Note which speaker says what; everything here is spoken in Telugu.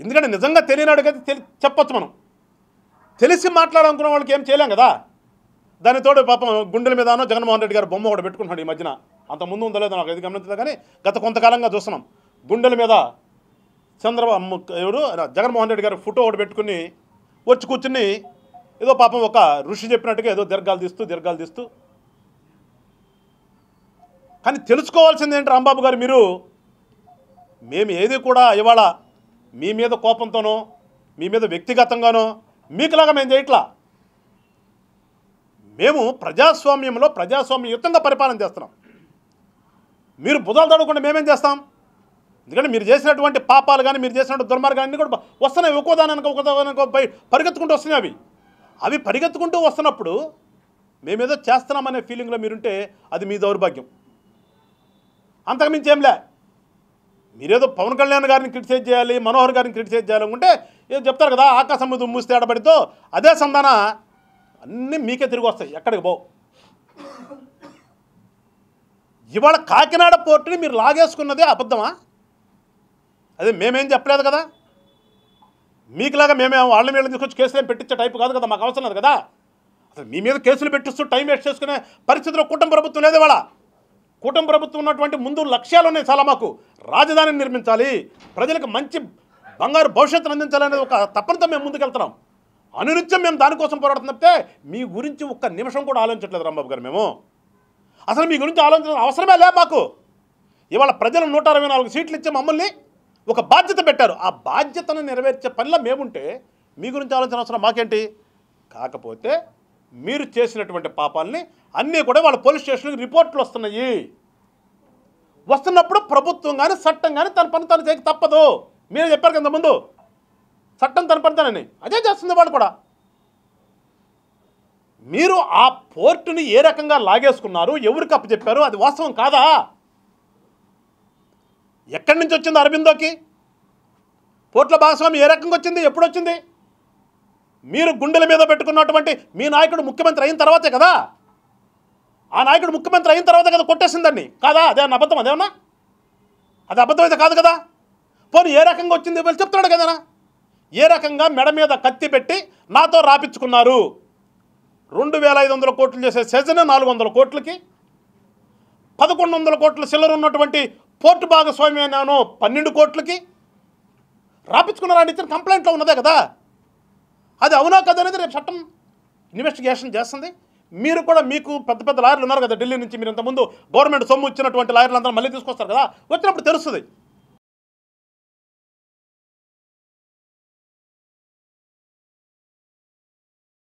Speaker 1: ఎందుకంటే నిజంగా తెలియనాడుకైతే చెప్పొచ్చు. మనం తెలిసి మాట్లాడాలనుకున్న వాళ్ళకి ఏం చేయలేం కదా. దానితోడు పాపం గుండెల మీదనో జగన్మోహన్ రెడ్డి గారు బొమ్మ కూడా పెట్టుకుంటున్నాడు ఈ మధ్యన. అంత ముందు ఉందో లేదో నాకు ఇది గమనించలేదు, కానీ గత కొంతకాలంగా చూస్తున్నాం గుండెల మీద జగన్మోహన్ రెడ్డి గారు ఫోటో ఒకటి పెట్టుకుని వచ్చి కూర్చుని ఏదో పాపం ఒక ఋషి చెప్పినట్టుగా ఏదో దీర్ఘాలు తీస్తూ. కానీ తెలుసుకోవాల్సింది ఏంటి రాంబాబు గారు, మేము ఏది కూడా ఇవాళ మీ మీద కోపంతోనో మీ మీద వ్యక్తిగతంగానో మీకులాగా మేము చేయట్లా. మేము ప్రజాస్వామ్యంలో ప్రజాస్వామ్యయుతంగా పరిపాలన చేస్తున్నాం. మీరు బుధాలు తడవకుండా మేమేం చేస్తాం? ఎందుకంటే మీరు చేసినటువంటి పాపాలు కానీ మీరు చేసినటువంటి దుర్మార్గాన్ని కూడా వస్తున్నాయి, ఒక్కోదానికి పరిగెత్తుకుంటూ వస్తున్నాయి. అవి పరిగెత్తుకుంటూ వస్తున్నప్పుడు మేమేదో చేస్తున్నామనే ఫీలింగ్లో మీరుంటే అది మీ దౌర్భాగ్యం. అంతకుమించి ఏంలే. మీరేదో పవన్ కళ్యాణ్ గారిని క్రిటిసైజ్ చేయాలి, మనోహర్ గారిని క్రిటిసైజ్ చేయాలనుకుంటే ఏదో చెప్తారు కదా, ఆకాశం మీద మూస్తే ఆడబడితో అదే సంధాన అన్నీ మీకే తిరిగి వస్తాయి, ఎక్కడికి పోవు. ఇవాళ కాకినాడ పోర్టుని మీరు లాగేసుకున్నదే అబద్ధమా? అదే మేమేం చెప్పలేదు కదా. మీకులాగా మేమే వాళ్ళ మీద తీసుకొచ్చి కేసులు ఏం పెట్టించే టైపు కాదు కదా, మాకు అవసరం లేదు కదా. అసలు మీ మీద కేసులు పెట్టిస్తూ టైం వేస్ట్ చేసుకునే పరిస్థితిలో కూటమి ప్రభుత్వం లేదు. ఇవాళ కూటమి ప్రభుత్వం ఉన్నటువంటి ముందు లక్ష్యాలు ఉన్నాయి చాలా. మాకు రాజధానిని నిర్మించాలి, ప్రజలకు మంచి బంగారు భవిష్యత్తును అందించాలనేది ఒక తప్పనితో మేము ముందుకెళ్తున్నాం. అనునిత్యం మేము దానికోసం పోరాడుతున్న తప్పితే మీ గురించి ఒక్క నిమిషం కూడా ఆలోచించట్లేదు రాంబాబు గారు. మేము అసలు మీ గురించి ఆలోచించాల్సిన అవసరమే లే మాకు. ఇవాళ ప్రజలు 164 సీట్లు ఇచ్చి మమ్మల్ని ఒక బాధ్యత పెట్టారు. ఆ బాధ్యతను నెరవేర్చే పనిలో మేముంటే మీ గురించి ఆలోచన అవసరం మాకేంటి? కాకపోతే మీరు చేసినటువంటి పాపాలని అన్నీ కూడా వాళ్ళ పోలీస్ స్టేషన్కి రిపోర్ట్లు వస్తున్నాయి. వస్తున్నప్పుడు ప్రభుత్వం కానీ చట్టం కానీ తన పని తను చేయక తప్పదు. మీరే చెప్పారు కదా ముందు, చట్టం తన పని తనని అదే చేస్తుంది వాళ్ళు కూడా. మీరు ఆ పోర్టుని ఏ రకంగా లాగేసుకున్నారు, ఎవరికి అప్పచెప్పారు, అది వాస్తవం కాదా? ఎక్కడి నుంచి వచ్చింది అరబిందోకి? పోర్టుల భాగస్వామి ఏ రకంగా వచ్చింది, ఎప్పుడు వచ్చింది? మీరు గుండెల మీద పెట్టుకున్నటువంటి మీ నాయకుడు ముఖ్యమంత్రి అయిన తర్వాతే కదా. ఆ నాయకుడు ముఖ్యమంత్రి అయిన తర్వాత కదా కొట్టేసిందండి కాదా? అదే అబద్ధం, అదేమన్నా అది అబద్ధం అయితే కాదు కదా. పోనీ ఏ రకంగా వచ్చింది వాళ్ళు చెప్తున్నాడు కదా. ఏ రకంగా మెడ మీద కత్తి పెట్టి నాతో రాపించుకున్నారు? 2500 కోట్లు చేసే సెజన్ 400 కోట్లకి 1100 కోట్ల చిల్లర ఉన్నటువంటి పోర్టు భాగస్వామ్యం 12 కోట్లకి రాపించుకున్నారని ఇచ్చిన కంప్లైంట్లో ఉన్నదే కదా. అది అవునా కదా అనేది రేపు చట్టం ఇన్వెస్టిగేషన్ చేస్తుంది. మీరు కూడా మీకు పెద్ద లాయర్లు ఉన్నారు కదా ఢిల్లీ నుంచి, మీరు ఇంతకుముందు గవర్నమెంట్ సొమ్ము ఇచ్చినటువంటి లాయర్లు అందరూ మళ్ళీ తీసుకొస్తారు కదా, వచ్చినప్పుడు తెలుస్తుంది.